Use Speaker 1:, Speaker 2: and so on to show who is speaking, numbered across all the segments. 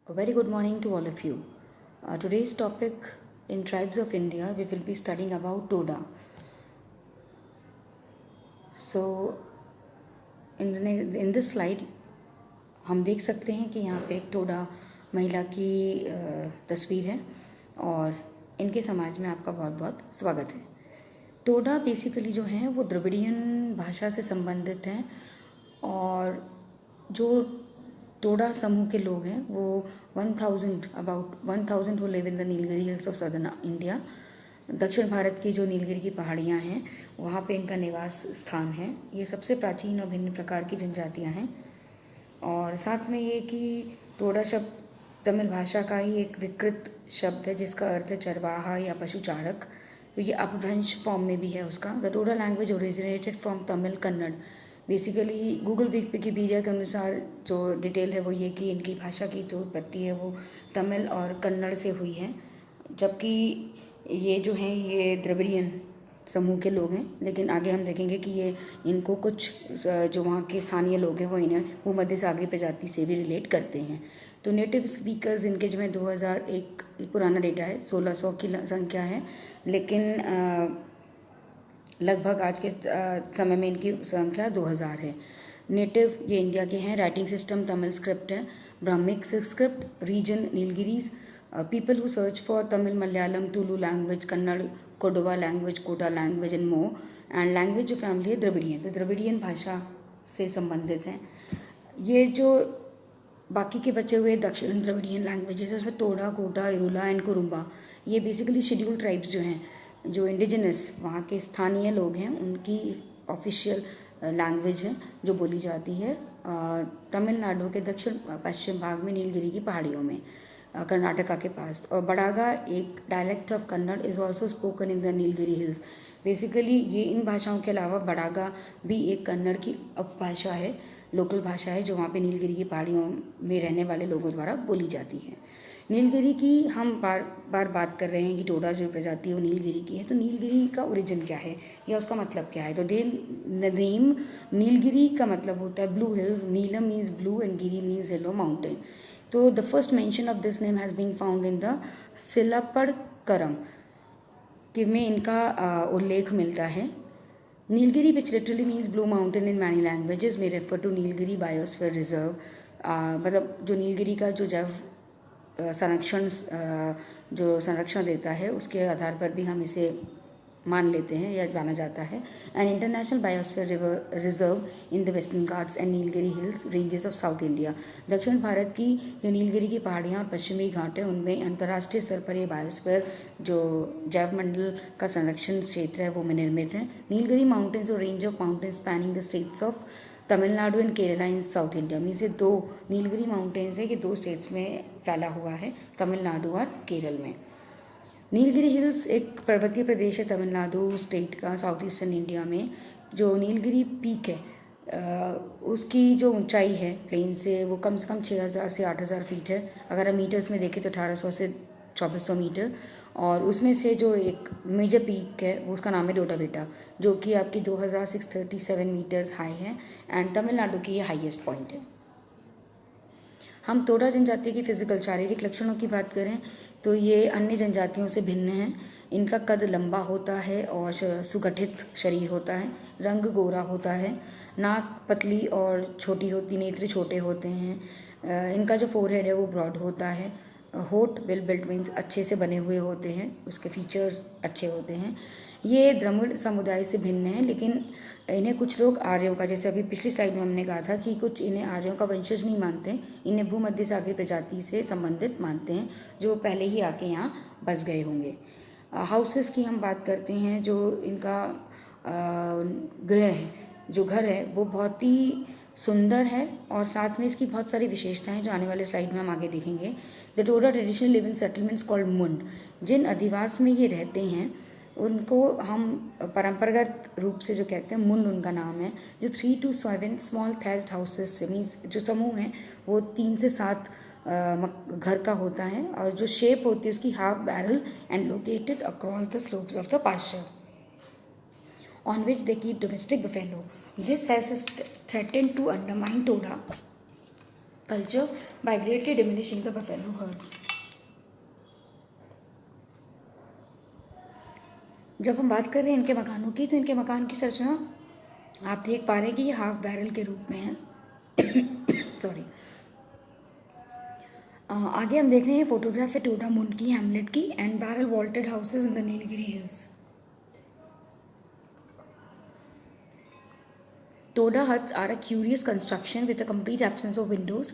Speaker 1: A very good morning to all of you. Today's topic in Tribes of India, we will be studying about Toda. So, in this slide, हम देख सकते हैं कि यहाँ पे एक टोडा महिला की तस्वीर है और इनके समाज में आपका बहुत बहुत स्वागत है। टोडा बेसिकली जो है वो द्रविडियन भाषा से संबंधित हैं और जो टोडा समूह के लोग हैं वो 1000 who live in the Nilgiri hills of southern India, दक्षिण भारत की जो नीलगिरी की पहाड़ियाँ हैं वहाँ पे इनका निवास स्थान है। ये सबसे प्राचीन और भिन्न प्रकार की जनजातियाँ हैं और साथ में ये कि टोडा शब्द तमिल भाषा का ही एक विकृत शब्द है जिसका अर्थ है चरवाहा या पशुचारक। तो ये अपभ्रंश फॉर्म में भी है उसका। The Toda language originated from Tamil Kannada. Basically Google Wikipedia के अनुसार जो डिटेल है वो ये कि इनकी भाषा की जो उत्पत्ति है वो तमिल और कन्नड़ से हुई है, जबकि ये जो हैं ये द्रविडियन समूह के लोग हैं। लेकिन आगे हम देखेंगे कि ये इनको कुछ जो वहाँ के स्थानीय लोग हैं वो इन्हें भूमध्य सागरीय प्रजाति से भी रिलेट करते हैं। तो नेटिव स्पीकर्स इनके जो है 2001 पुराना डेटा है, 1600 की संख्या है, लेकिन लगभग आज के समय में इनकी संख्या 2000 है। नेटिव ये इंडिया के हैं। राइटिंग सिस्टम तमिल स्क्रिप्ट है, Brahmic script, region Nilgiris, people who search for Tamil, Malayalam, Tulu language, Kannada, Kodava language, Kota language and more, and language जो फैमिली है द्रविडियन, तो द्रविडियन भाषा से संबंधित हैं। ये जो बाकी के बचे हुए दक्षिण द्रविडियन लैंग्वेजेस उसमें तोड़ा, कोटा, इरुला एंड कुरुम्बा, ये बेसिकली शेड्यूल ट्राइब्स जो हैं, जो इंडिजिनस वहाँ के स्थानीय लोग हैं, उनकी ऑफिशियल लैंग्वेज है जो बोली जाती है तमिलनाडु के दक्षिण पश्चिम भाग में नीलगिरी की पहाड़ियों में, कर्नाटका के पास। और बड़ागा एक dialect of Kannada is also spoken in the Nilgiri hills. Basically ये इन भाषाओं के अलावा बड़ागा भी एक कन्नड़ की उपभाषा है, लोकल भाषा है जो वहाँ पे नीलगिरी की पहाड़ियों में रहने वाले लोगों द्वारा बोली जाती है। नीलगिरी की हम बार बार बात कर रहे हैं कि टोडा जो प्रजाति है वो नीलगिरी की है। तो नीलगिरी का ओरिजिन क्या है या उसका मतलब क्या है? तो नेम नीलगिरी का मतलब होता है blue hills. Neelam means blue and giri means yellow mountain. तो the first mention of this name has been found in the Silappatikaram कि में इनका उल्लेख मिलता है। Nilgiri which literally means blue mountain in many languages में refer to Nilgiri biosphere reserve. मतलब जो नीलगिरी का जो जैव संरक्षण जो संरक्षण देता है उसके आधार पर भी हम इसे मान लेते हैं या जाना जाता है। And international biosphere reserve in the western Ghats and Nilgiri hills ranges of south India. दक्षिण भारत की जो नीलगिरी की पहाड़ियाँ और पश्चिमी घाट है उनमें अंतर्राष्ट्रीय स्तर पर ये बायोस्फीयर जो जैव मंडल का संरक्षण क्षेत्र है वो में निर्मित है। नीलगिरी माउंटेन्स और range of mountains spanning the states of Tamil Nadu and Kerala in south India में से दो नीलगिरी माउंटेन्स है कि दो स्टेट्स में फैला हुआ है, तमिलनाडु और केरल में। नीलगिरी हिल्स एक पर्वतीय प्रदेश है तमिलनाडु स्टेट का साउथ ईस्टर्न इंडिया में। जो नीलगिरी पीक है उसकी जो ऊंचाई है प्लेन से वो कम से कम 6000 से 8000 फीट है। अगर हम मीटर्स में देखें तो 1800 से 2400 मीटर। और उसमें से जो एक मेजर पीक है वो उसका नाम है डोडा बेटा, जो कि आपकी 2637 मीटर्स हाई है एंड तमिलनाडु की ये हाईएस्ट पॉइंट है। हम टोडा जनजाति की फिजिकल शारीरिक लक्षणों की बात करें तो ये अन्य जनजातियों से भिन्न है। इनका कद लंबा होता है और सुगठित शरीर होता है, रंग गोरा होता है, नाक पतली और छोटी होती, नेत्र छोटे होते हैं। इनका जो फोरहेड है वो ब्रॉड होता है, होठ वेल बिल्ट मीन्स अच्छे से बने हुए होते हैं, उसके फीचर्स अच्छे होते हैं। ये द्रविड़ समुदाय से भिन्न है, लेकिन इन्हें कुछ लोग आर्यों का, जैसे अभी पिछली स्लाइड में हमने कहा था कि कुछ इन्हें आर्यों का वंशज नहीं मानते, इन्हें भूमध्य सागरीय प्रजाति से संबंधित मानते हैं जो पहले ही आके यहाँ बस गए होंगे। हाउसेस की हम बात करते हैं। जो इनका गृह है, जो घर है वो बहुत ही सुंदर है और साथ में इसकी बहुत सारी विशेषताएं जो आने वाले स्लाइड में हम आगे देखेंगे। The Toda traditional live in settlements called मुंड। जिन अधिवास में ये रहते हैं उनको हम परंपरागत रूप से जो कहते हैं मुंड उनका नाम है। जो 3 to 7 small thatched houses means जो समूह हैं वो 3 से 7 घर का होता है और जो शेप होती है उसकी half barrel and located across the slopes of the pasture on which they keep domestic buffalo. This has threatened to undermine Toda culture by greatly diminishing the buffalo herds. जब हम बात कर रहे हैं इनके मकानों की, तो इनके मकान की संरचना आप देख पा रहे हैं कि ये हाफ बैरल के रूप में है। सॉरी। आगे हम देख रहे हैं फोटोग्राफ है टोडा मुंड की, हैमलेट की, and barrel vaulted houses in the Nilgiri hills. Toda huts are a curious construction with a complete absence of windows.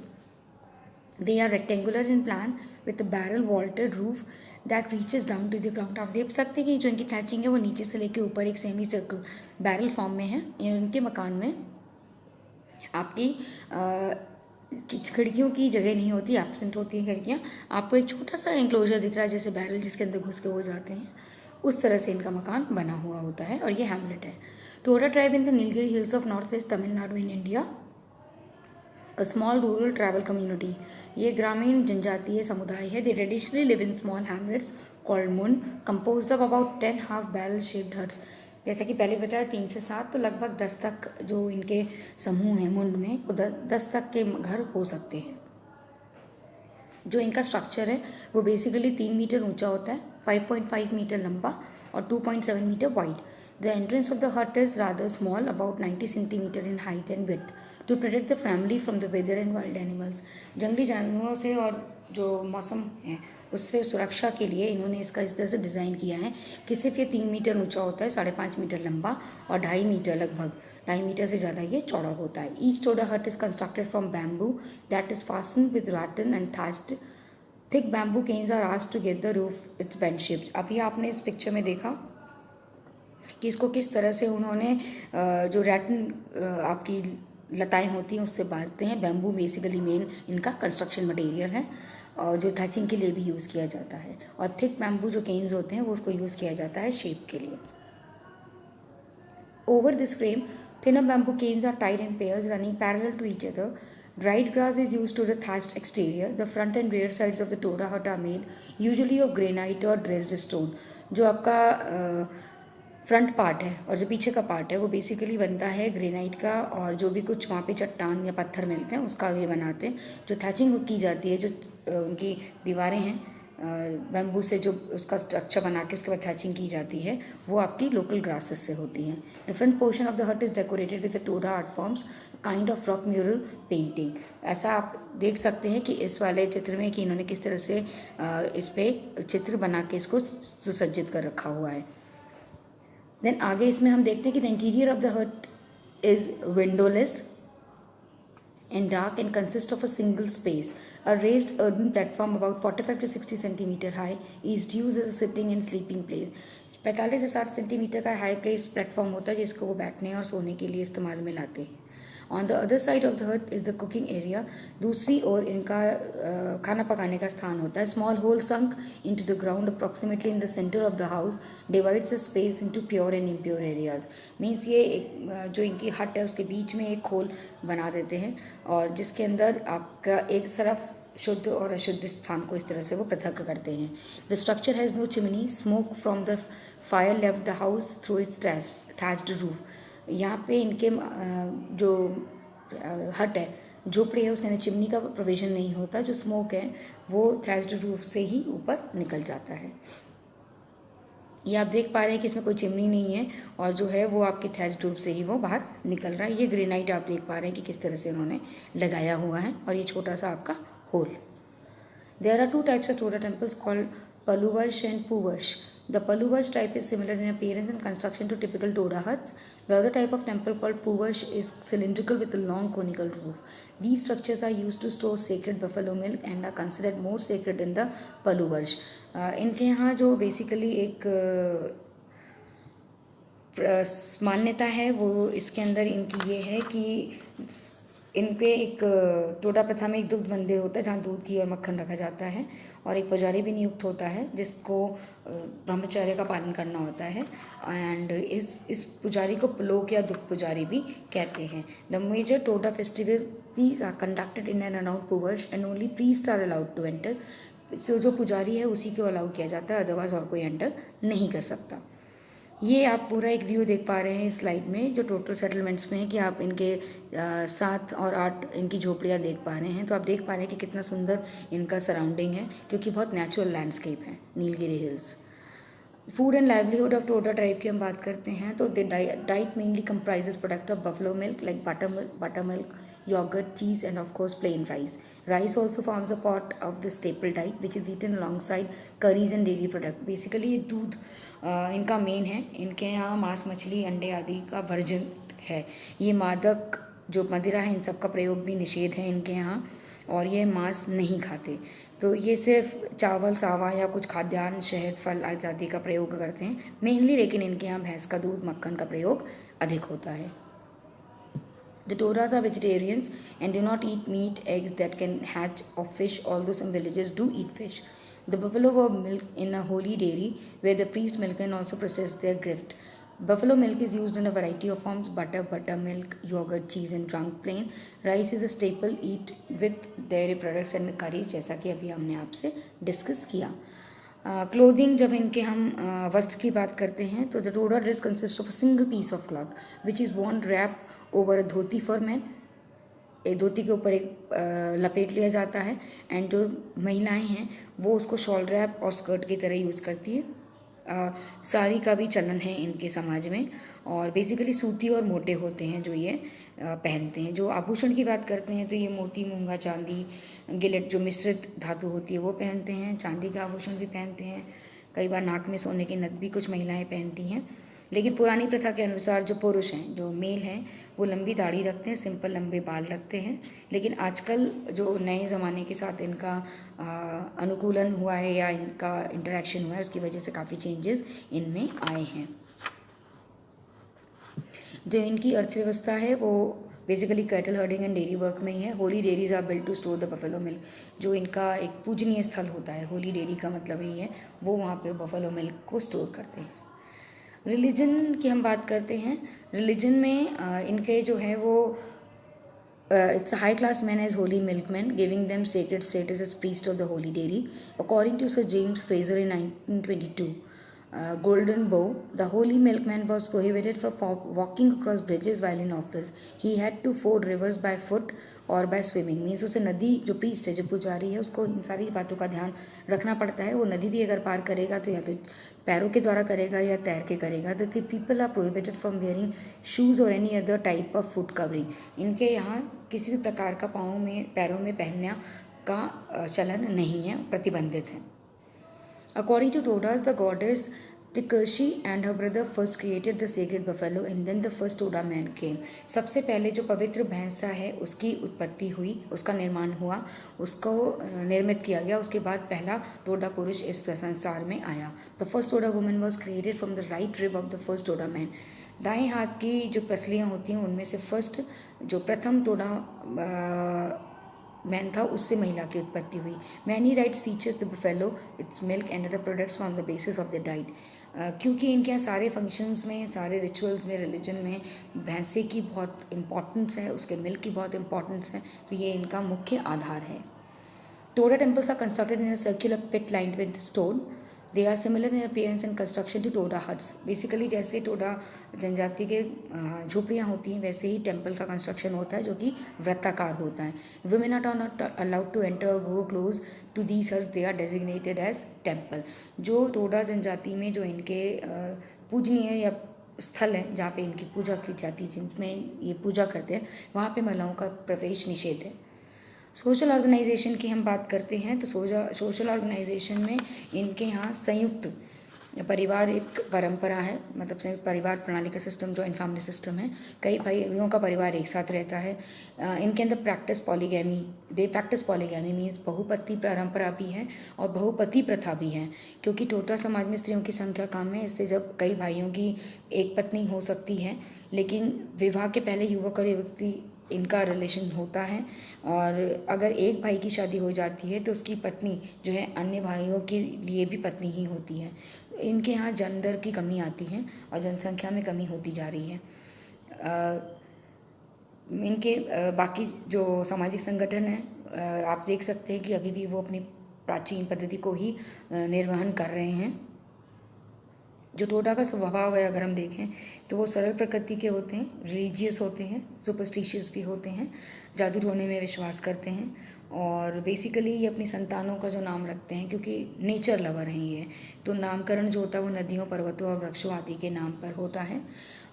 Speaker 1: They are rectangular in plan with a barrel vaulted roof that reaches down to the ground. आप देख सकते हैं कि जो इनकी thatching है वो नीचे से लेके ऊपर एक सेमी सर्कल बैरल फॉर्म में है। इनके मकान में आपकी खिड़कियों की जगह नहीं होती, एब्सेंट होती हैं खिड़कियाँ। आपको एक छोटा सा इंक्लोजर दिख रहा है जैसे बैरल जिसके अंदर घुस के वो जाते हैं, उस तरह से इनका मकान बना हुआ होता है। और ये हैमलेट है। Toda tribe in the Nilgiri hills of north west Tamil Nadu in India, a small rural tribal community. ये ग्रामीण जनजातीय समुदाय है। They traditionally live in small hamlets called mund composed of about 10 half barrel shaped huts. जैसा कि पहले बताया 3 से 7 तो लगभग 10 तक जो इनके समूह हैं मुंड में, वो 10 तक के घर हो सकते हैं। जो इनका स्ट्रक्चर है वो बेसिकली 3 मीटर ऊंचा होता है, 5.5 मीटर लंबा और 2.7 metre wide. The entrance of the hut is rather small, about 90 centimeter in height and width, to protect the family from the weather and wild animals. जंगली जानवरों से और जो मौसम है उससे सुरक्षा के लिए इन्होंने इसका इस तरह से डिज़ाइन किया है कि सिर्फ ये 3 मीटर ऊंचा होता है, 5.5 मीटर लंबा और 2.5 मीटर, लगभग 2.5 मीटर से ज़्यादा ये चौड़ा होता है। Each Toda hut is constructed from bamboo that is fastened with rattan and thatched. Thick bamboo canes are asked to get the roof its bend shaped. अभी आपने इस पिक्चर में देखा कि इसको किस तरह से उन्होंने जो रैटन आपकी लताएं होती हैं उससे बांधते हैं। बैम्बू बेसिकली मेन इनका कंस्ट्रक्शन मटेरियल है और जो थैचिंग के लिए भी यूज़ किया जाता है। और थिक बैम्बू जो केन्स होते हैं वो उसको यूज़ किया जाता है शेप के लिए। Over this frame thinner bamboo canes are tied in pairs running parallel to each other. Dried grass is used to the thatched exterior. The front and rear sides of the Toda hut are made usually of granite or dredged stone. जो आपका front part है और जो पीछे का part है वो basically बनता है ग्रेनाइट का, और जो भी कुछ वहाँ पे चट्टान या पत्थर मिलते हैं उसका ये बनाते हैं। जो थैचिंग की जाती है, जो उनकी दीवारें हैं बैम्बू से जो उसका स्ट्रक्चर बना के उसके बाद थैचिंग की जाती है, वो आपकी लोकल ग्रासेस से होती हैं। The front portion of the hut is decorated with the Toda art forms, kind of rock mural painting. ऐसा आप देख सकते हैं कि इस वाले चित्र में कि इन्होंने किस तरह से इस पर चित्र बना के इसको सुसज्जित कर रखा हुआ है। देन आगे इसमें हम देखते हैं कि द इंटीरियर ऑफ द हट is विंडोलेस and dark and consists of a single space. A raised earthen platform about 45 to 60 centimeter high is used as a sitting and sleeping place. 45 से 60 सेंटीमीटर का high place platform होता है जिसको वो बैठने और सोने के लिए इस्तेमाल में लाते हैं। On the other side of the hut is the cooking area. दूसरी ओर इनका खाना पकाने का स्थान होता है। Small hole sunk into the ground approximately in the centre of the house divides the space into pure and impure areas. Means ये जो इनकी हट है उसके बीच में एक होल बना देते हैं और जिसके अंदर आपका एक तरफ शुद्ध और अशुद्ध स्थान को इस तरह से वो पृथक करते हैं। The structure has no chimney, smoke from the fire left the house through its thatched roof. यहाँ पे इनके जो हट है, झोपड़ी है, उसके अंदर चिमनी का प्रोविज़न नहीं होता। जो स्मोक है वो थैच्ड रूफ से ही ऊपर निकल जाता है। ये आप देख पा रहे हैं कि इसमें कोई चिमनी नहीं है और जो है वो आपके थैच्ड रूफ से ही वो बाहर निकल रहा है। ये ग्रेनाइट आप देख पा रहे हैं कि किस तरह से उन्होंने लगाया हुआ है और ये छोटा सा आपका whole. There are two types of Toda temples called Paluvarsh and Puvarsh. The Paluvarsh type is similar in appearance and construction to typical Toda huts. The other type of temple called Puvarsh is cylindrical with a long conical roof. These structures are used to store sacred buffalo milk and are considered more sacred than the Paluvarsh. इनके यहाँ जो basically एक मान्यता है वो इसके अंदर इनकी ये है कि इन पे एक टोडा प्रथा में एक दुग्ध मंदिर होता है जहाँ दूध घी और मक्खन रखा जाता है और एक पुजारी भी नियुक्त होता है जिसको ब्रह्मचर्य का पालन करना होता है। एंड इस पुजारी को पुलोक या दुग्ध पुजारी भी कहते हैं। The major Toda festivals are conducted in and around Puvarsh and only priest are allowed to enter. So जो पुजारी है उसी को अलाउ किया जाता है, अदरवाइज और कोई एंटर नहीं कर सकता। ये आप पूरा एक व्यू देख पा रहे हैं इस स्लाइड में, जो टोटल सेटलमेंट्स में है कि आप इनके 7 और 8 इनकी झोपड़ियाँ देख पा रहे हैं। तो आप देख पा रहे हैं कि कितना सुंदर इनका सराउंडिंग है, क्योंकि बहुत नेचुरल लैंडस्केप है Nilgiri hills. Food and livelihood of Toda tribe की हम बात करते हैं तो diet mainly comprises product of buffalo milk like butter milk, yogurt, cheese, and of course plain rice. Rice also forms a part of the staple diet which is eaten alongside curries and dairy product. Basically ये दूध इनका main है। इनके यहाँ मांस, मछली, अंडे आदि का वर्जन है। ये मादक जो मदिरा है इन सब का प्रयोग भी निषेध है इनके यहाँ, और ये मांस नहीं खाते। तो ये सिर्फ चावल, सावा या कुछ खाद्यान्न, शहद, फल आदि का प्रयोग करते हैं मेनली, लेकिन इनके यहाँ भैंस का दूध, मक्खन का प्रयोग अधिक होता है। The Todas are vegetarians and do not eat meat, eggs that can hatch or fish, although some villages do eat fish. The buffalo were milked in a holy dairy where the priest milk and also process their gift. Buffalo milk is used in a variety of forms: butter, buttermilk, yogurt, cheese, and drunk plain. Rice is a staple eat with dairy products and curry, जैसा कि अभी हमने आपसे discuss किया। Clothing, जब इनके हम वस्त्र की बात करते हैं तो the Toda dress consist of a single piece of cloth which is worn wrap over a dhoti for man. एक धोती के ऊपर एक लपेट लिया जाता है, एंड जो महिलाएं हैं वो उसको शॉल रैप और स्कर्ट की तरह यूज़ करती है। साड़ी का भी चलन है इनके समाज में, और बेसिकली सूती और मोटे होते हैं जो ये पहनते हैं। जो आभूषण की बात करते हैं तो ये मोती, मूंगा, चांदी, गिलेट जो मिश्रित धातु होती है वो पहनते हैं। चांदी का आभूषण भी पहनते हैं। कई बार नाक में सोने की नथ भी कुछ महिलाएं पहनती हैं। लेकिन पुरानी प्रथा के अनुसार जो पुरुष हैं, जो मेल हैं, वो लंबी दाढ़ी रखते हैं, सिंपल लंबे बाल रखते हैं। लेकिन आजकल जो नए ज़माने के साथ इनका अनुकूलन हुआ है या इनका इंटरेक्शन हुआ है, उसकी वजह से काफ़ी चेंजेस इनमें आए हैं। जो इनकी अर्थव्यवस्था है वो basically cattle herding and dairy work में ही है। Holy dairies are built to store the buffalo milk, जो इनका एक पूजनीय स्थल होता है। होली डेयरी का मतलब यही है, वो वहाँ पे बफेलो मिल्क को स्टोर करते हैं। रिलीजन की हम बात करते हैं। रिलीजन में इनके जो है वो it's a high class men as holy milkmen, giving them sacred status as priest of the holy dairy. According to Sir James Fraser in 1922, Golden Bow, the holy milkman was prohibited from walking across bridges while in office. He had to ford rivers by foot or by swimming. Means उसे नदी, जो priest है, जो पुजारी है, उसको इन सारी बातों का ध्यान रखना पड़ता है। वो नदी भी अगर पार करेगा तो या तो पैरों के द्वारा करेगा या तैर के करेगा। The people are prohibited from wearing shoes और any other type of foot covering. इनके यहाँ किसी भी प्रकार का पाँव में, पैरों में पहनने का चलन नहीं है, प्रतिबंधित है। According to Todas, the goddess Tikershi and her brother first created the sacred buffalo and then the first Toda man came. सबसे पहले जो पवित्र भैंसा है उसकी उत्पत्ति हुई, उसका निर्माण हुआ, उसको निर्मित किया गया। उसके बाद पहला टोडा पुरुष इस संसार में आया। The first Toda woman was created from the right rib of the first Toda man. दाएं हाथ की जो पसलियाँ होती हैं उनमें से फर्स्ट जो प्रथम टोडा मैन था, उससे महिला की उत्पत्ति हुई। Many rights feature the buffalo, it's milk and other products on the basis of the diet. क्योंकि इनके यहाँ सारे फंक्शंस में, सारे रिचुअल्स में, रिलीजन में भैंसे की बहुत इम्पॉर्टेंस है, उसके मिल्क की बहुत इम्पॉर्टेंस है, तो ये इनका मुख्य आधार है। Toda temples are constructed in a circular pit lined with stone. They are similar in appearance and construction to Toda huts. Basically जैसे टोडा जनजाति के झोपड़ियाँ होती हैं वैसे ही टेम्पल का कंस्ट्रक्शन होता है, जो कि वृत्ताकार होता है। Women are not allowed to enter go close to these huts, they are designated as temple. जो टोडा जनजाति में जो इनके पूजनीय या स्थल है जहाँ पे इनकी पूजा की जाती है, जिनमें ये पूजा करते हैं, वहाँ पे महिलाओं का प्रवेश निषेध है। सोशल ऑर्गेनाइजेशन की हम बात करते हैं तो सोशल ऑर्गेनाइजेशन में इनके यहाँ संयुक्त परिवार एक परंपरा है, मतलब संयुक्त परिवार प्रणाली का सिस्टम, जॉइंट फैमिली सिस्टम है। कई भाइयों का परिवार एक साथ रहता है। इनके अंदर दे प्रैक्टिस पॉलीगैमी मीन्स बहुपति परंपरा भी है और बहुपति प्रथा भी है। क्योंकि टोटा समाज में स्त्रियों की संख्या कम है, इससे जब कई भाइयों की एक पत्नी हो सकती है, लेकिन विवाह के पहले युवक और युवती इनका रिलेशन होता है, और अगर एक भाई की शादी हो जाती है तो उसकी पत्नी जो है अन्य भाइयों के लिए भी पत्नी ही होती है। इनके यहाँ जेंडर की कमी आती है और जनसंख्या में कमी होती जा रही है। इनके बाकी जो सामाजिक संगठन है, आप देख सकते हैं कि अभी भी वो अपनी प्राचीन पद्धति को ही निर्वहन कर रहे हैं। जो टोडा का स्वभाव है अगर हम देखें तो वो सरल प्रकृति के होते हैं, रिलीजियस होते हैं, सुपरस्टिशियस भी होते हैं, जादू टोने में विश्वास करते हैं और बेसिकली ये अपनी संतानों का जो नाम रखते हैं क्योंकि नेचर लवर हैं ये, तो नामकरण जो होता है वो नदियों, पर्वतों और वृक्षों आदि के नाम पर होता है.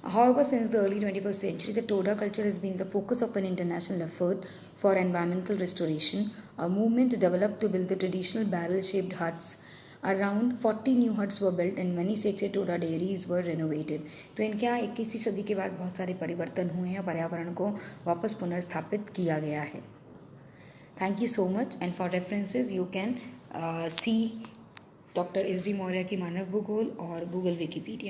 Speaker 1: However, since the early 21st century, the Toda culture has been the focus of an international effort for environmental restoration, a movement developed to build the traditional barrel-shaped huts. Around 40 new huts were built and many sacred Toda dairies were renovated. तो इनके यहाँ 21वीं सदी के बाद बहुत सारे परिवर्तन हुए हैं, पर्यावरण को वापस पुनर्स्थापित किया गया है. Thank you so much, and for references you can see doctor S D Maurya की मानव भूगोल और गूगल विकिपीडिया.